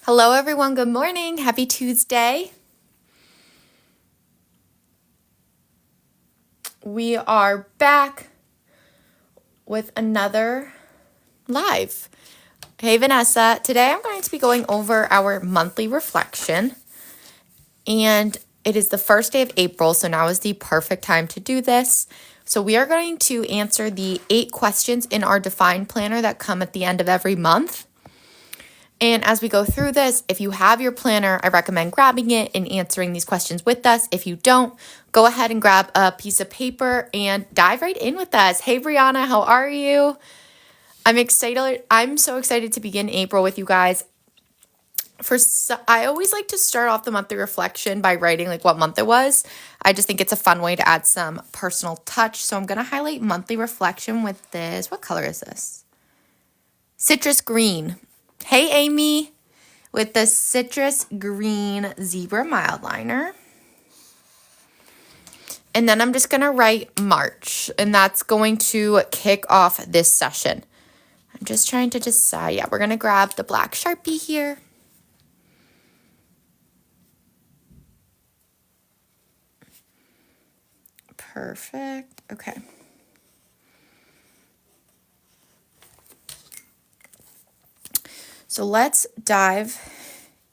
Hello, everyone. Good morning. Happy Tuesday. We are back with another live. Hey, Vanessa. Today I'm going to be going over our monthly reflection, and it is the first day of April, so now is the perfect time to do this. So we are going to answer the 8 questions in our Define Planner that come at the end of every month. And as we go through this, if you have your planner, I recommend grabbing it and answering these questions with us. If you don't, go ahead and grab a piece of paper and dive right in with us. Hey, Brianna, how are you? I'm excited. I'm so excited to begin April with you guys. I always like to start off the monthly reflection by writing like what month it was. I just think it's a fun way to add some personal touch. So I'm going to highlight monthly reflection with this. What color is this? Citrus green. Hey, Amy, with the citrus green zebra mild liner. And then I'm just going to write March, and that's going to kick off this session. I'm just trying to decide. Yeah, we're going to grab the black Sharpie here. Perfect. Okay. So let's dive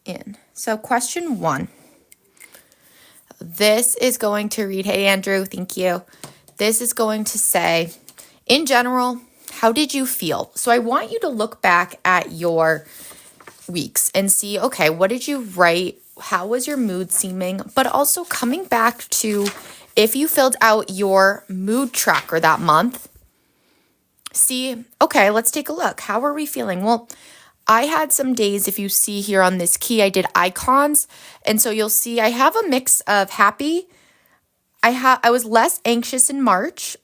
in. So question 1. This is going to read, hey, Andrew, thank you. This is going to say, in general, how did you feel? So I want you to look back at your weeks and see, okay, what did you write? How was your mood seeming? But also coming back to if you filled out your mood tracker that month, see, okay, let's take a look. How are we feeling? Well, I had some days, if you see here on this key, I did icons. And so you'll see I have a mix of happy. I was less anxious in March.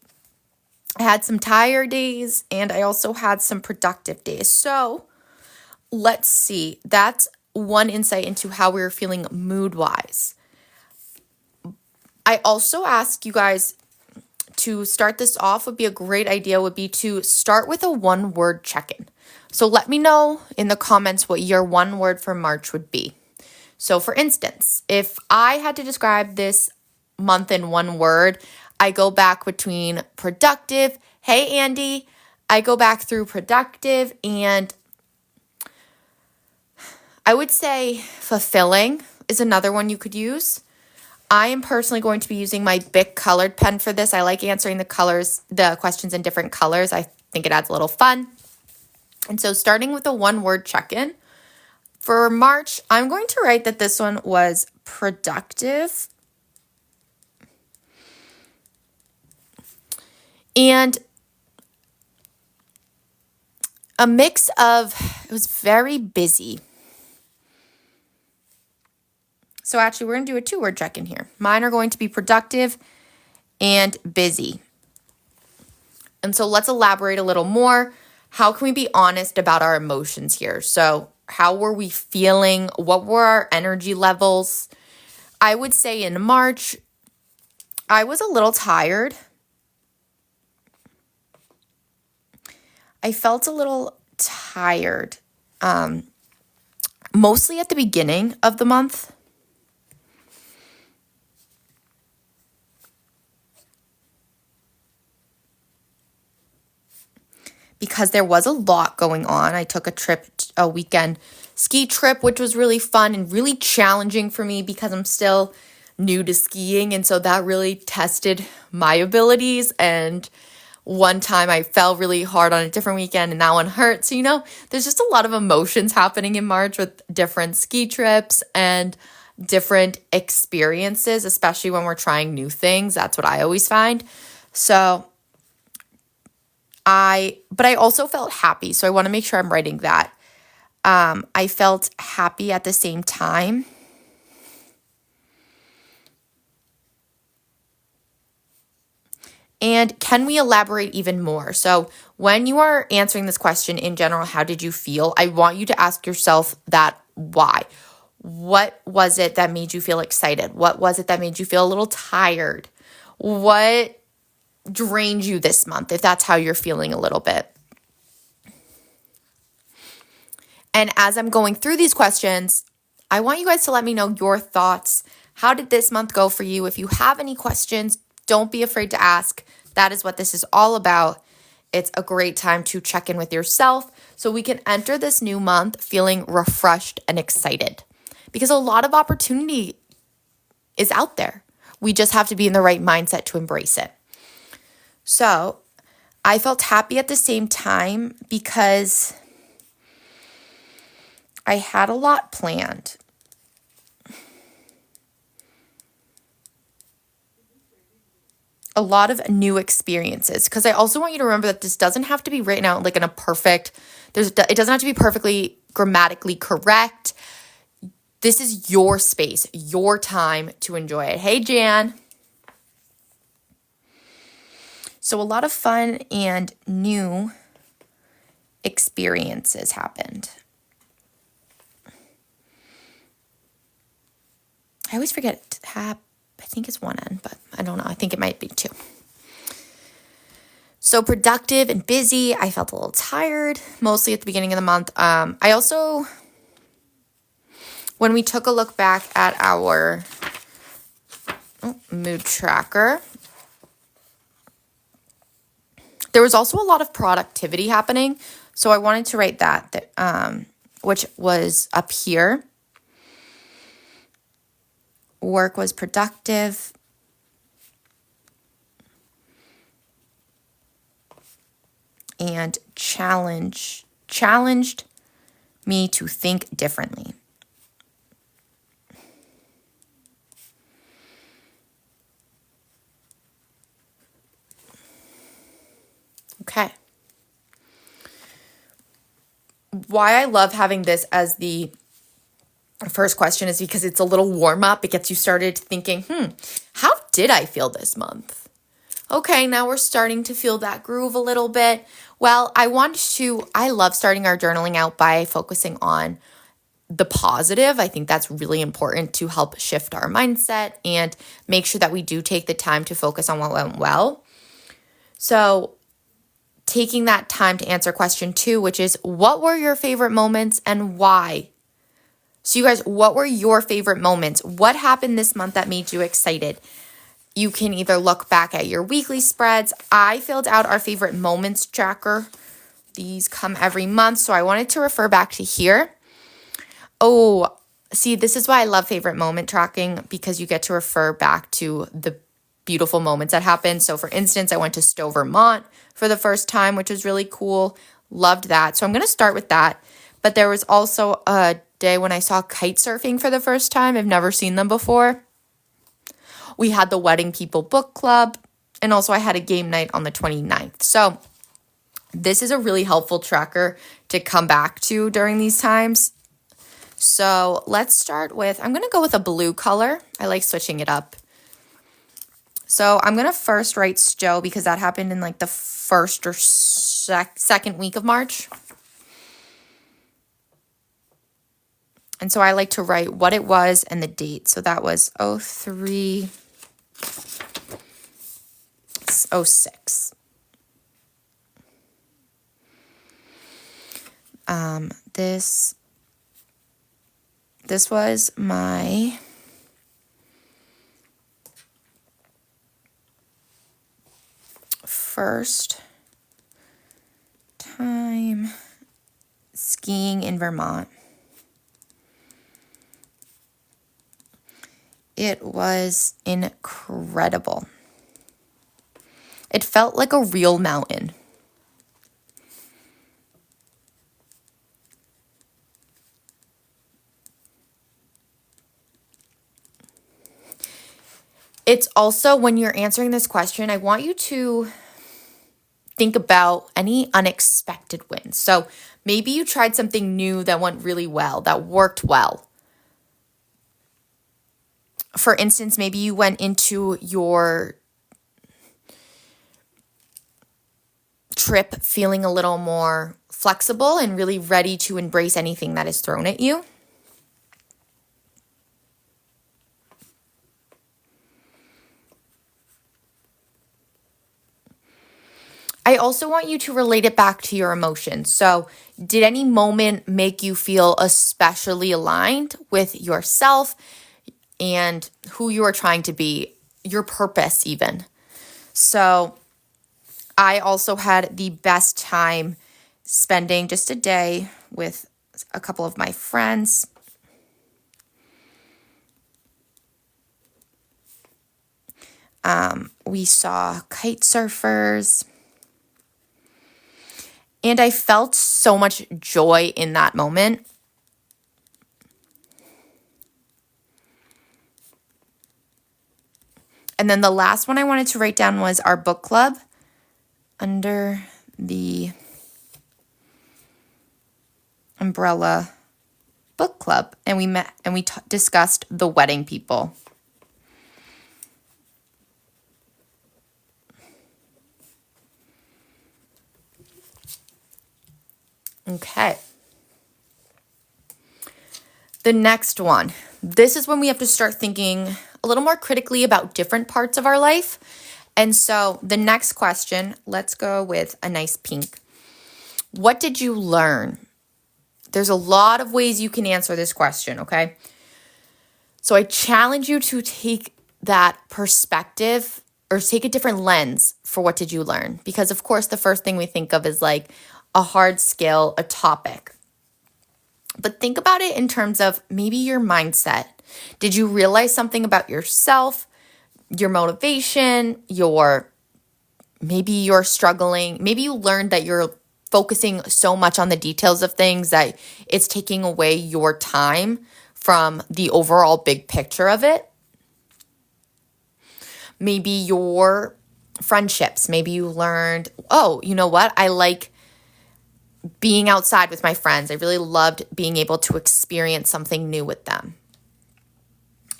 I had some tired days, and I also had some productive days. So let's see. That's one insight into how we were feeling mood-wise. I also ask you guys to start this off would be a great idea would be to start with a 1-word check-in. So let me know in the comments what your 1 word for March would be. So for instance, if I had to describe this month in 1 word, I go back between productive. Hey, Andy. I go back through productive, and I would say fulfilling is another one you could use. I am personally going to be using my Bic colored pen for this. I like answering the questions in different colors. I think it adds a little fun. And so starting with a 1-word check-in, for March, I'm going to write that this one was productive. And a mix of, it was very busy. So actually, we're going to do a 2-word check-in here. Mine are going to be productive and busy. And so let's elaborate a little more. How can we be honest about our emotions here? So how were we feeling? What were our energy levels? I would say in March, I was a little tired. I felt a little tired, mostly at the beginning of the month. Because there was a lot going on. I took a weekend ski trip, which was really fun and really challenging for me because I'm still new to skiing. And so that really tested my abilities. And one time I fell really hard on a different weekend and that one hurt. So, there's just a lot of emotions happening in March with different ski trips and different experiences, especially when we're trying new things. That's what I always find. So but I also felt happy. So I want to make sure I'm writing that. I felt happy at the same time. And can we elaborate even more? So when you are answering this question in general, how did you feel? I want you to ask yourself that why. What was it that made you feel excited? What was it that made you feel a little tired? What drained you this month, if that's how you're feeling a little bit? And as I'm going through these questions, I want you guys to let me know your thoughts. How did this month go for you? If you have any questions, don't be afraid to ask. That is what this is all about. It's a great time to check in with yourself so we can enter this new month feeling refreshed and excited, because a lot of opportunity is out there. We just have to be in the right mindset to embrace it. So I felt happy at the same time because I had a lot planned. A lot of new experiences, because I also want you to remember that this doesn't have to be written out like in a perfect, it doesn't have to be perfectly grammatically correct. This is your space, your time to enjoy it. Hey, Jan. So a lot of fun and new experiences happened. I always forget I think it's one N, but I don't know. I think it might be two. So productive and busy. I felt a little tired, mostly at the beginning of the month. I also, when we took a look back at our mood tracker, there was also a lot of productivity happening. So I wanted to write that which was up here. Work was productive. And challenged me to think differently. Okay. Why I love having this as the first question is because it's a little warm up. It gets you started thinking, how did I feel this month? Okay, now we're starting to feel that groove a little bit. Well, I love starting our journaling out by focusing on the positive. I think that's really important to help shift our mindset and make sure that we do take the time to focus on what went well. So taking that time to answer question 2, which is, what were your favorite moments and why? So you guys, what were your favorite moments? What happened this month that made you excited? You can either look back at your weekly spreads. I filled out our favorite moments tracker. These come every month, so I wanted to refer back to here. Oh, see, this is why I love favorite moment tracking, because you get to refer back to the beautiful moments that happened. So for instance, I went to Stowe, Vermont for the first time, which was really cool. Loved that. So I'm going to start with that. But there was also a day when I saw kite surfing for the first time. I've never seen them before. We had the Wedding People Book Club, and also I had a game night on the 29th. So this is a really helpful tracker to come back to during these times. So let's start with, I'm going to go with a blue color. I like switching it up. So I'm going to first write Stowe because that happened in like the first or second week of March. And so I like to write what it was and the date. So that was 03/06. This was my first time skiing in Vermont. It was incredible. It felt like a real mountain. It's also, when you're answering this question, I want you to think about any unexpected wins. So maybe you tried something new that went really well, that worked well. For instance, maybe you went into your trip feeling a little more flexible and really ready to embrace anything that is thrown at you. I also want you to relate it back to your emotions. So, did any moment make you feel especially aligned with yourself and who you are trying to be, your purpose, even? So, I also had the best time spending just a day with a couple of my friends. We saw kite surfers, and I felt so much joy in that moment. And then the last one I wanted to write down was our book club under the umbrella book club. And we met and we discussed The Wedding People. Okay. The next one. This is when we have to start thinking a little more critically about different parts of our life. And so the next question, let's go with a nice pink. What did you learn? There's a lot of ways you can answer this question, okay? So I challenge you to take that perspective or take a different lens for what did you learn? Because of course, the first thing we think of is like a hard skill, a topic. But think about it in terms of maybe your mindset. Did you realize something about yourself, your motivation, maybe you're struggling, maybe you learned that you're focusing so much on the details of things that it's taking away your time from the overall big picture of it. Maybe your friendships, maybe you learned, oh, you know what? I like being outside with my friends. I really loved being able to experience something new with them.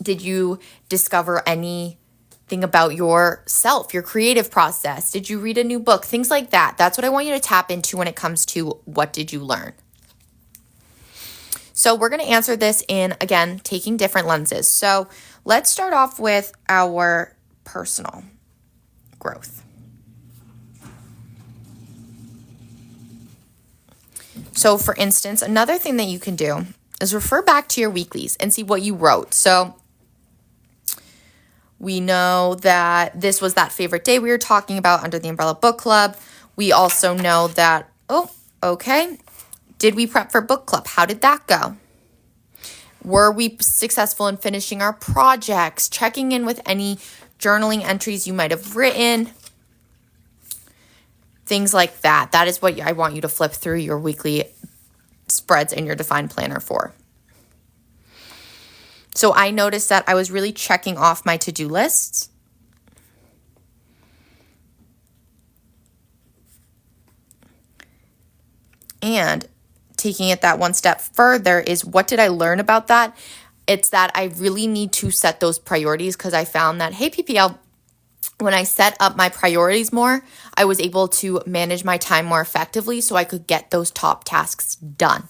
Did you discover anything about yourself, your creative process? Did you read a new book? Things like that. That's what I want you to tap into when it comes to what did you learn? So we're going to answer this in, again, taking different lenses. So let's start off with our personal growth. So for instance, another thing that you can do is refer back to your weeklies and see what you wrote. So we know that this was that favorite day we were talking about under the Umbrella Book Club. We also know that, did we prep for book club? How did that go? Were we successful in finishing our projects? Checking in with any journaling entries you might have written? Things like that. That is what I want you to flip through your weekly spreads in your Defined Planner for. So I noticed that I was really checking off my to-do lists. And taking it that one step further is, what did I learn about that? It's that I really need to set those priorities, because I found that, hey, PPL, when I set up my priorities more, I was able to manage my time more effectively so I could get those top tasks done.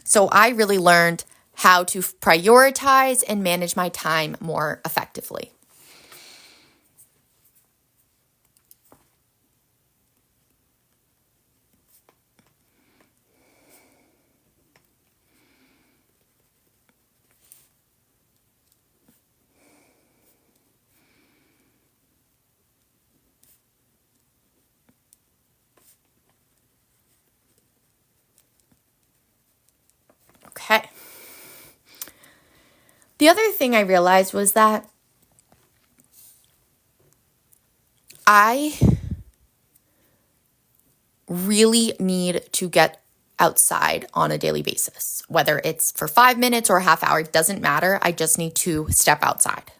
So I really learned how to prioritize and manage my time more effectively. Okay. The other thing I realized was that I really need to get outside on a daily basis. Whether it's for 5 minutes or a half hour, it doesn't matter. I just need to step outside.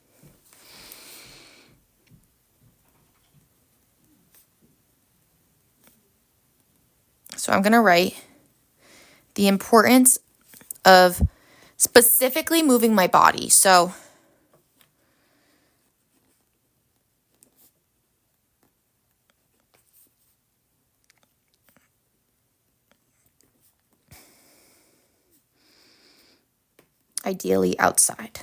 So I'm going to write the importance of specifically moving my body. So ideally outside.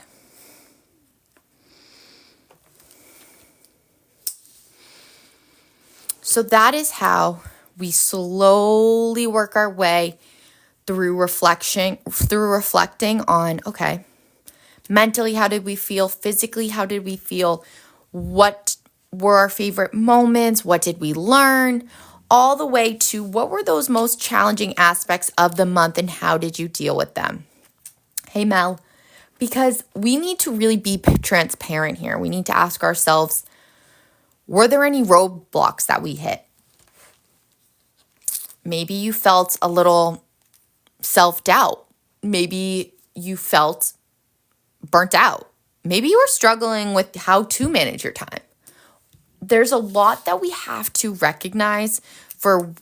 So that is how we slowly work our way through reflecting on, okay, mentally, how did we feel? Physically, how did we feel? What were our favorite moments? What did we learn? All the way to what were those most challenging aspects of the month and how did you deal with them? Hey, Mel, because we need to really be transparent here. We need to ask ourselves, were there any roadblocks that we hit? Maybe you felt a little self-doubt. Maybe you felt burnt out. Maybe you were struggling with how to manage your time. There's a lot that we have to recognize for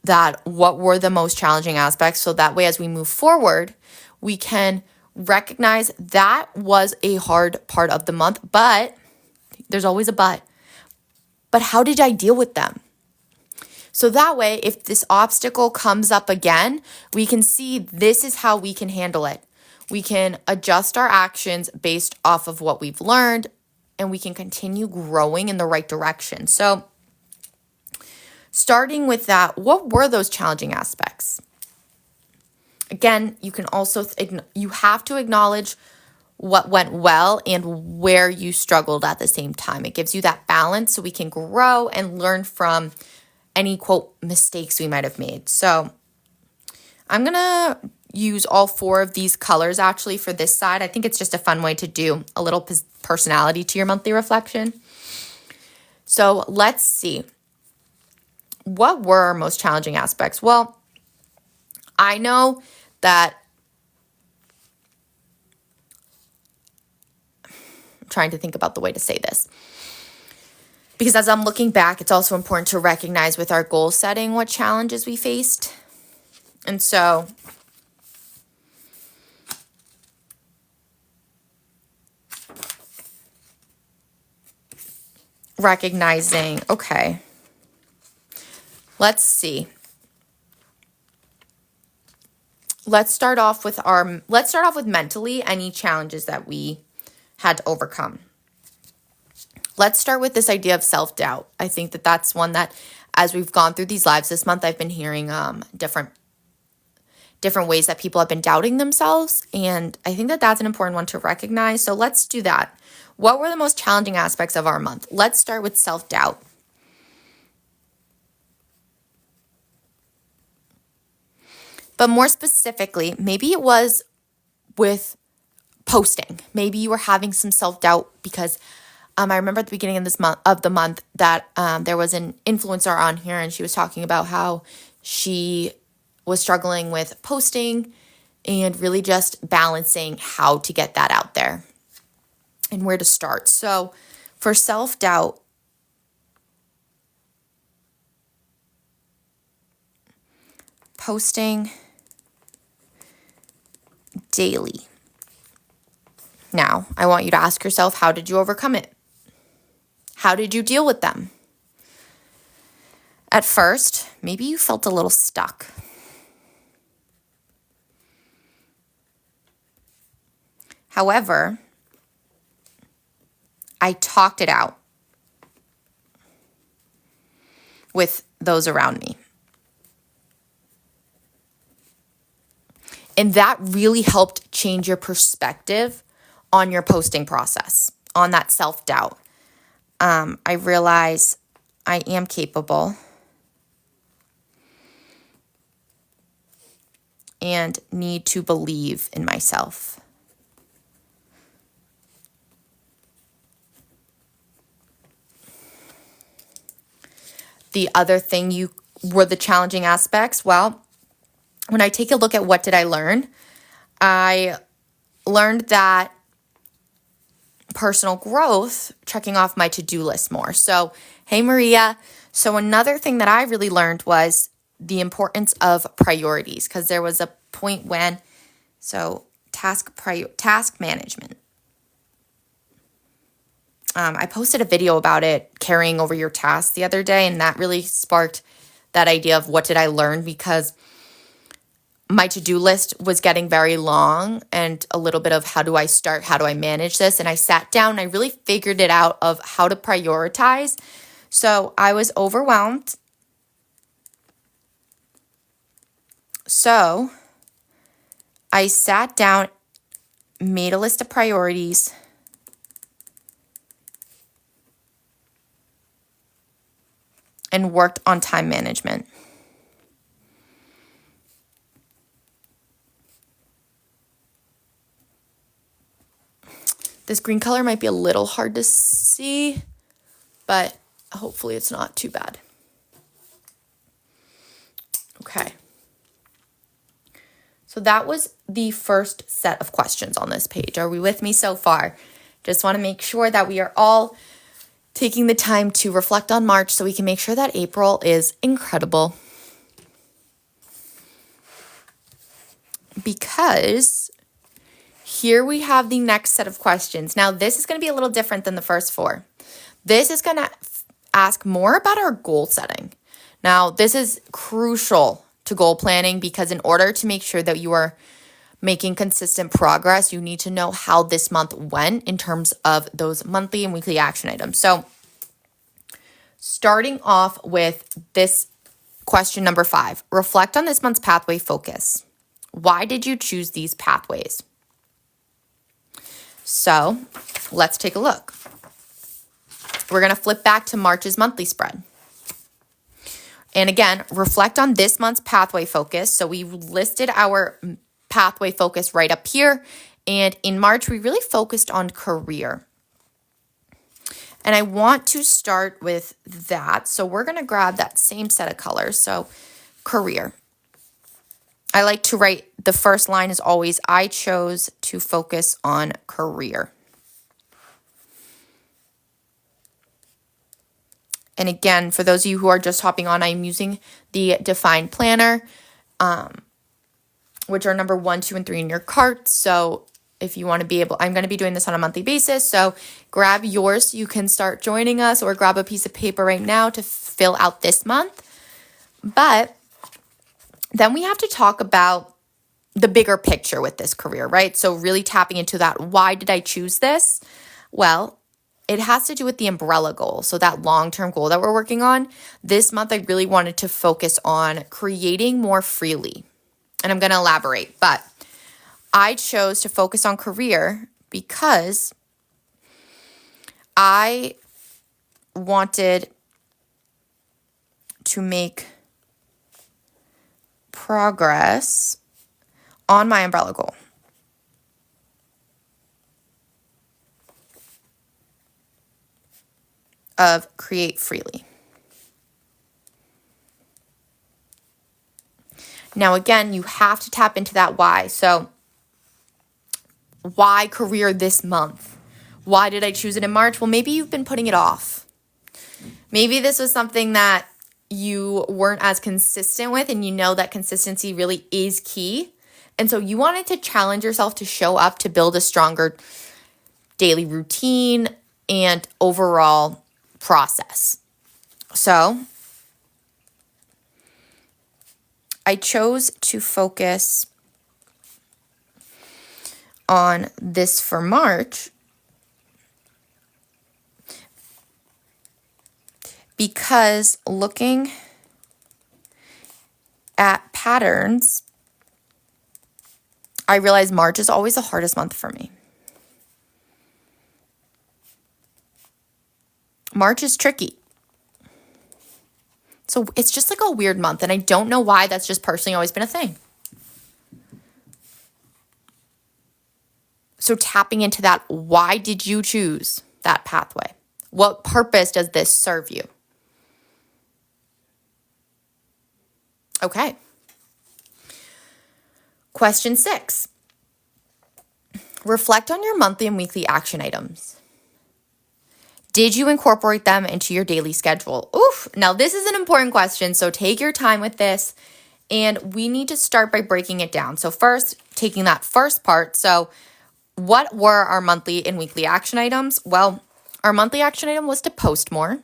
that, what were the most challenging aspects, so that way as we move forward, we can recognize that was a hard part of the month, but there's always a but how did I deal with them? So that way, if this obstacle comes up again, we can see this is how we can handle it. We can adjust our actions based off of what we've learned, and we can continue growing in the right direction. So starting with that, what were those challenging aspects? Again, you can also, you have to acknowledge what went well and where you struggled at the same time. It gives you that balance so we can grow and learn from any, quote, mistakes we might have made. So I'm going to use all 4 of these colors actually for this side. I think it's just a fun way to do a little personality to your monthly reflection. So let's see. What were our most challenging aspects? Well, I know that I'm trying to think about the way to say this. Because as I'm looking back, it's also important to recognize with our goal setting what challenges we faced. And so recognizing, okay, let's see. Let's start off with mentally any challenges that we had to overcome. Let's start with this idea of self-doubt. I think that that's one that, as we've gone through these lives this month, I've been hearing different ways that people have been doubting themselves. And I think that that's an important one to recognize. So let's do that. What were the most challenging aspects of our month? Let's start with self-doubt. But more specifically, maybe it was with posting. Maybe you were having some self-doubt because I remember at the beginning of the month that there was an influencer on here, and she was talking about how she was struggling with posting and really just balancing how to get that out there and where to start. So for self-doubt, posting daily. Now, I want you to ask yourself, how did you overcome it? How did you deal with them? At first, maybe you felt a little stuck. However, I talked it out with those around me. And that really helped change your perspective on your posting process, on that self-doubt. I realize I am capable and need to believe in myself. The other thing were the challenging aspects. Well, when I take a look at what did I learn, I learned that personal growth, checking off my to-do list more. So, hey, Maria. So another thing that I really learned was the importance of priorities, because there was a point when, task management. I posted a video about it, carrying over your tasks, the other day, and that really sparked that idea of what did I learn, because my to-do list was getting very long and a little bit of how do I start, how do I manage this? And I sat down and I really figured it out of how to prioritize So I was overwhelmed. So I sat down, made a list of priorities, and worked on time management. This green color might be a little hard to see, but hopefully it's not too bad. Okay. So that was the first set of questions on this page. Are we with me so far? Just want to make sure that we are all taking the time to reflect on March so we can make sure that April is incredible. Because here we have the next set of questions. Now, this is going to be a little different than the first four. This is going to ask more about our goal setting. Now, this is crucial to goal planning because in order to make sure that you are making consistent progress, you need to know how this month went in terms of those monthly and weekly action items. So, starting off with this question number 5, reflect on this month's pathway focus. Why did you choose these pathways? So let's take a look. We're going to flip back to March's monthly spread. And again, reflect on this month's pathway focus. So we listed our pathway focus right up here. And in March, we really focused on career. And I want to start with that. So we're going to grab that same set of colors. So career. I like to write the first line is always, I chose to focus on career. And again, for those of you who are just hopping on, I'm using the Defined Planner, which are number 1, 2, and 3 in your cart. So if you want to be able, I'm going to be doing this on a monthly basis. So grab yours so you can start joining us, or grab a piece of paper right now to fill out this month. But then we have to talk about the bigger picture with this career, right? So really tapping into that, why did I choose this? Well, it has to do with the umbrella goal. So that long-term goal that we're working on. This month, I really wanted to focus on creating more freely. And I'm going to elaborate, but I chose to focus on career because I wanted to make progress on my umbrella goal. Of create freely. Now, again, you have to tap into that why. So, why career this month? Why did I choose it in March? Well, maybe you've been putting it off. Maybe this was something that you weren't as consistent with, and you know that consistency really is key. And so you wanted to challenge yourself to show up to build a stronger daily routine and overall process. So I chose to focus on this for March because looking at patterns, I realized March is always the hardest month for me. March is tricky. So it's just like a weird month, and I don't know why. That's just personally always been a thing. So tapping into that, why did you choose that pathway? What purpose does this serve you? Okay. Question 6. Reflect on your monthly and weekly action items. Did you incorporate them into your daily schedule? Oof. Now, this is an important question, so take your time with this. And we need to start by breaking it down. So first, taking that first part. So what were our monthly and weekly action items? Well, our monthly action item was to post more.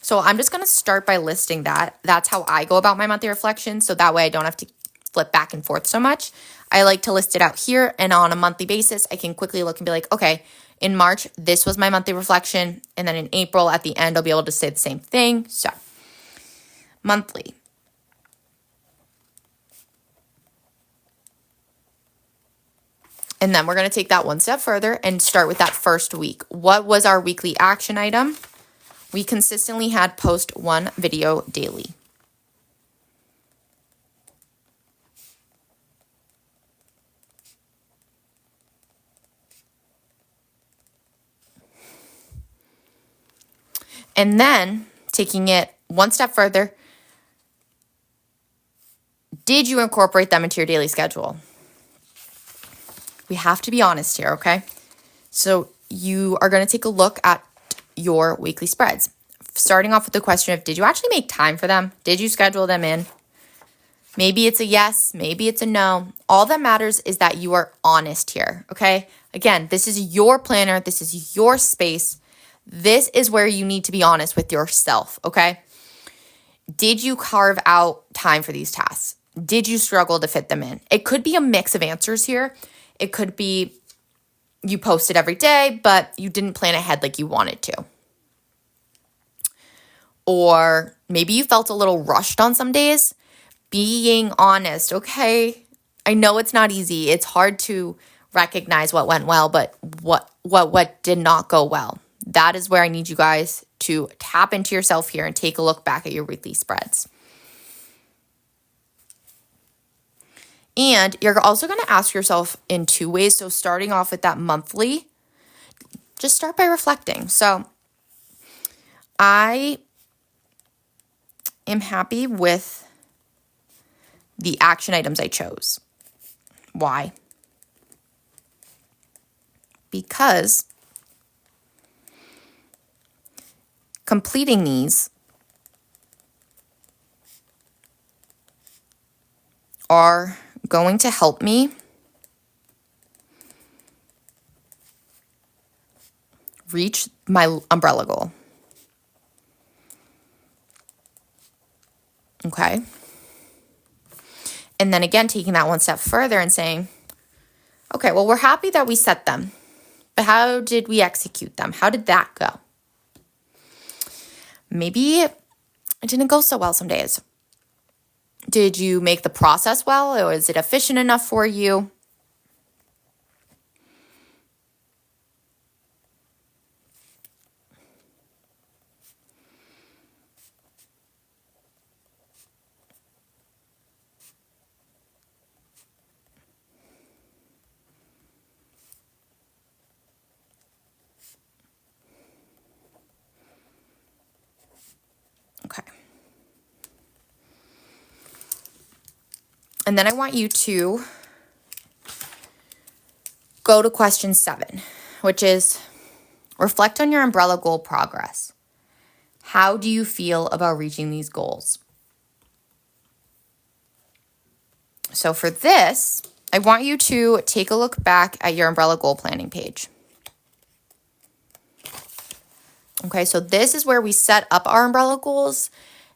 So I'm just going to start by listing that. That's how I go about my monthly reflection. So that way I don't have to flip back and forth so much. I like to list it out here. And on a monthly basis, I can quickly look and be like, okay, In March, this was my monthly reflection. And then in April, at the end, I'll be able to say the same thing. So, monthly. And then we're going to take that one step further and start with that first week. What was our weekly action item? We consistently had post one video daily. And then taking it one step further, did you incorporate them into your daily schedule? We have to be honest here, okay? So you are going to take a look at your weekly spreads. Starting off with the question of, did you actually make time for them? Did you schedule them in? Maybe it's a yes, maybe it's a no. All that matters is that you are honest here, okay? Again, this is your planner. This is your space. This is where you need to be honest with yourself, okay? Did you carve out time for these tasks? Did you struggle to fit them in? It could be a mix of answers here. It could be you posted every day, but you didn't plan ahead like you wanted to. Or maybe you felt a little rushed on some days. Being honest, okay? I know it's not easy. It's hard to recognize what went well, but what did not go well. That is where I need you guys to tap into yourself here and take a look back at your weekly spreads. And you're also going to ask yourself in two ways. So starting off with that monthly, just start by reflecting. So I am happy with the action items I chose. Why? Because completing these are going to help me reach my umbrella goal. Okay. And then again, taking that one step further and saying, okay, well, we're happy that we set them, but how did we execute them? How did that go? Maybe it didn't go so well some days. Did you make the process well, or is it efficient enough for you? Okay. And then I want you to go to question 7, which is reflect on your umbrella goal progress. How do you feel about reaching these goals? So for this, I want you to take a look back at your umbrella goal planning page. Okay, so this is where we set up our umbrella goals,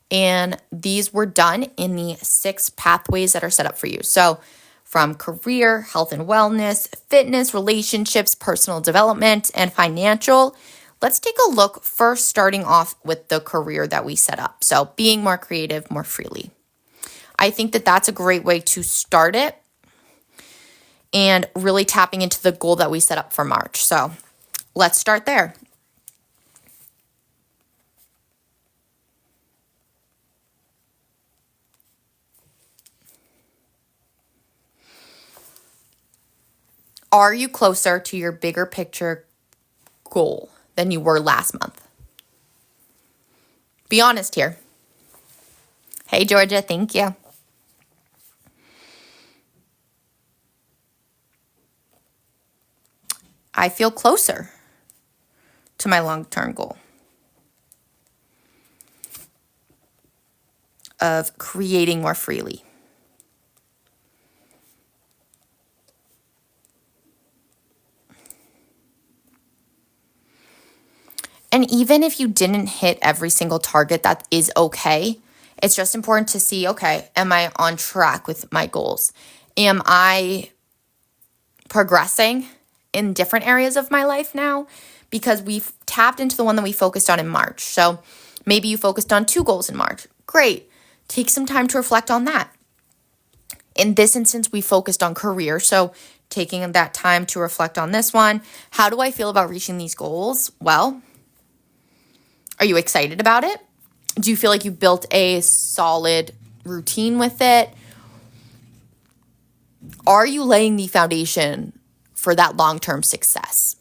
and these were done in the 6 pathways that are set up for you. So from career, health and wellness, fitness, relationships, personal development, and financial. Let's take a look first, starting off with the career that we set up. So being more creative, more freely. I think that that's a great way to start it and really tapping into the goal that we set up for March. So let's start there. Are you closer to your bigger picture goal than you were last month? Be honest here. Hey, Georgia, thank you. I feel closer to my long-term goal of creating more freely. And even if you didn't hit every single target, that is okay. It's just important to see, okay, am I on track with my goals? Am I progressing? in different areas of my life now because we've tapped into the one that we focused on in March. So maybe you focused on 2 goals in March. Great. Take some time to reflect on that. In this instance, we focused on career. So taking that time to reflect on this one. How do I feel about reaching these goals? Well, are you excited about it? Do you feel like you built a solid routine with it? Are you laying the foundation for that long-term success?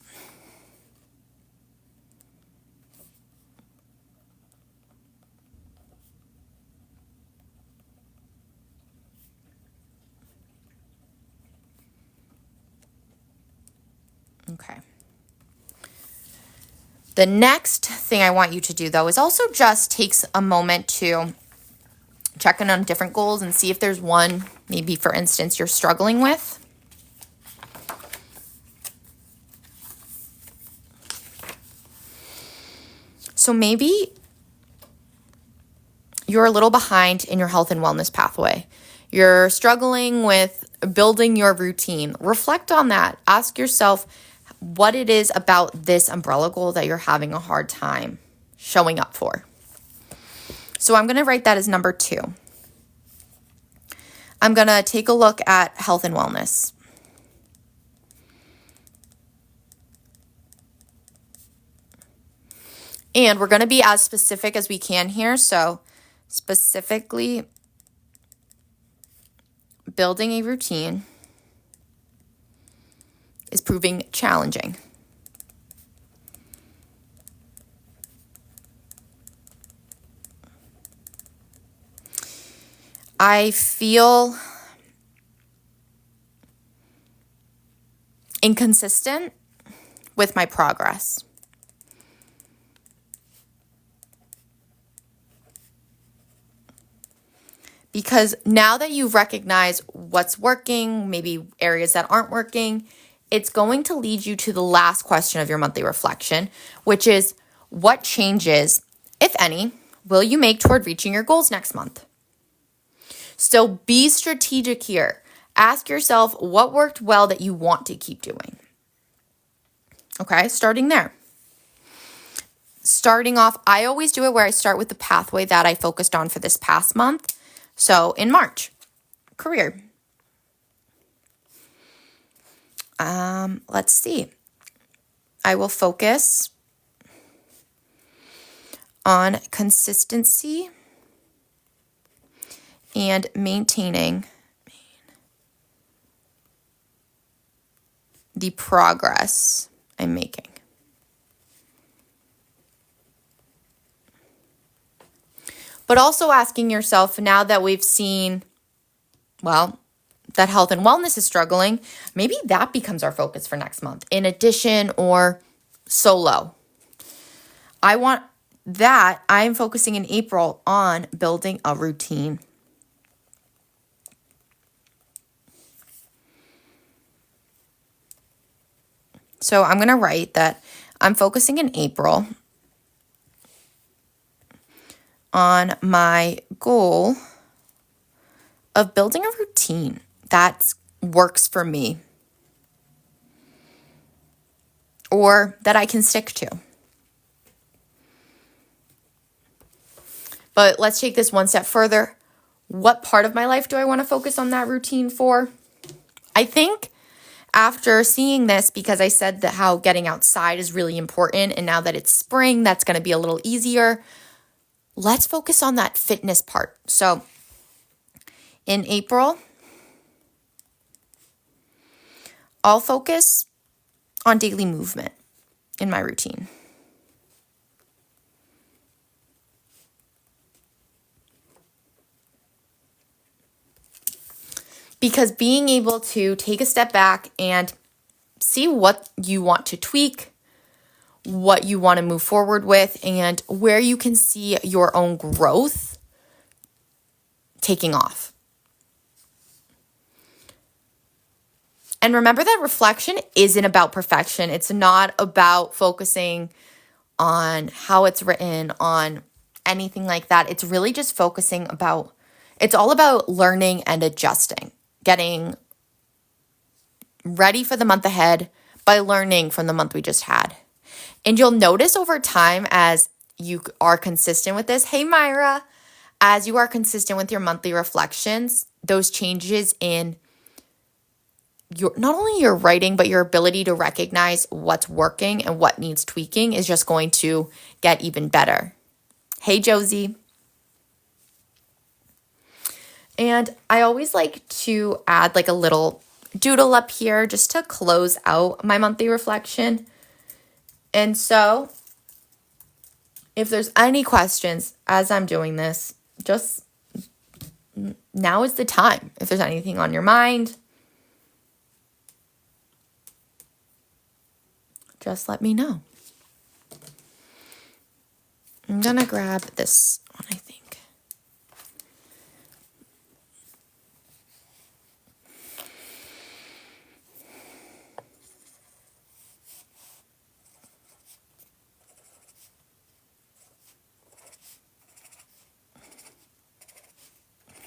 Okay. The next thing I want you to do, though, is also just takes a moment to check in on different goals and see if there's one, maybe for instance, you're struggling with. So maybe you're a little behind in your health and wellness pathway. You're struggling with building your routine. Reflect on that. Ask yourself what it is about this umbrella goal that you're having a hard time showing up for. So I'm going to write that as number 2. I'm going to take a look at health and wellness. And we're going to be as specific as we can here. So specifically, building a routine is proving challenging. I feel inconsistent with my progress. Because now that you've recognized what's working, maybe areas that aren't working, it's going to lead you to the last question of your monthly reflection, which is what changes, if any, will you make toward reaching your goals next month? So be strategic here. Ask yourself what worked well that you want to keep doing. Okay, starting there. Starting off, I always do it where I start with the pathway that I focused on for this past month. So in March, career. Let's see. I will focus on consistency and maintaining the progress I'm making. But also asking yourself, now that we've seen, well, that health and wellness is struggling, maybe that becomes our focus for next month, in addition or solo. I'm focusing in April on building a routine. So I'm going to write that I'm focusing in April on my goal of building a routine that works for me or that I can stick to. But let's take this one step further. What part of my life do I want to focus on that routine for? I think after seeing this, because I said that how getting outside is really important, and now that it's spring, that's going to be a little easier. Let's focus on that fitness part. So in April, I'll focus on daily movement in my routine. Because being able to take a step back and see what you want to tweak, what you want to move forward with, and where you can see your own growth taking off. And remember that reflection isn't about perfection. It's not about focusing on how it's written, on anything like that. It's really just it's all about learning and adjusting, getting ready for the month ahead, by learning from the month we just had. And you'll notice over time as you are consistent with this, hey Myra, as you are consistent with your monthly reflections, those changes in not only your writing, but your ability to recognize what's working and what needs tweaking is just going to get even better. Hey, Josie. And I always like to add like a little doodle up here just to close out my monthly reflection. And so if there's any questions as I'm doing this, just now is the time. If there's anything on your mind, just let me know. I'm going to grab this one, I think.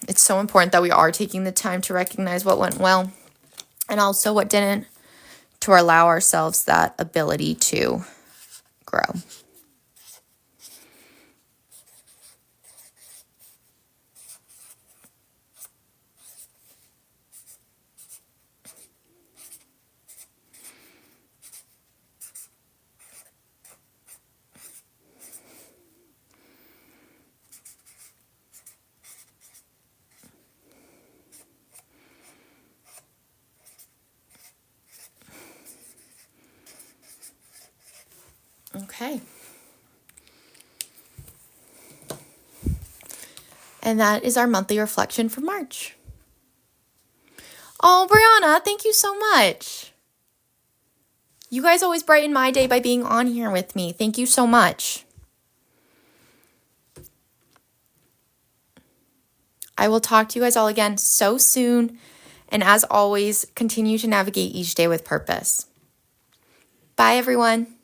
It's so important that we are taking the time to recognize what went well and also what didn't, to allow ourselves that ability to grow. Okay. And that is our monthly reflection for March. Oh, Brianna, thank you so much. You guys always brighten my day by being on here with me. Thank you so much. I will talk to you guys all again so soon. And as always, continue to navigate each day with purpose. Bye, everyone.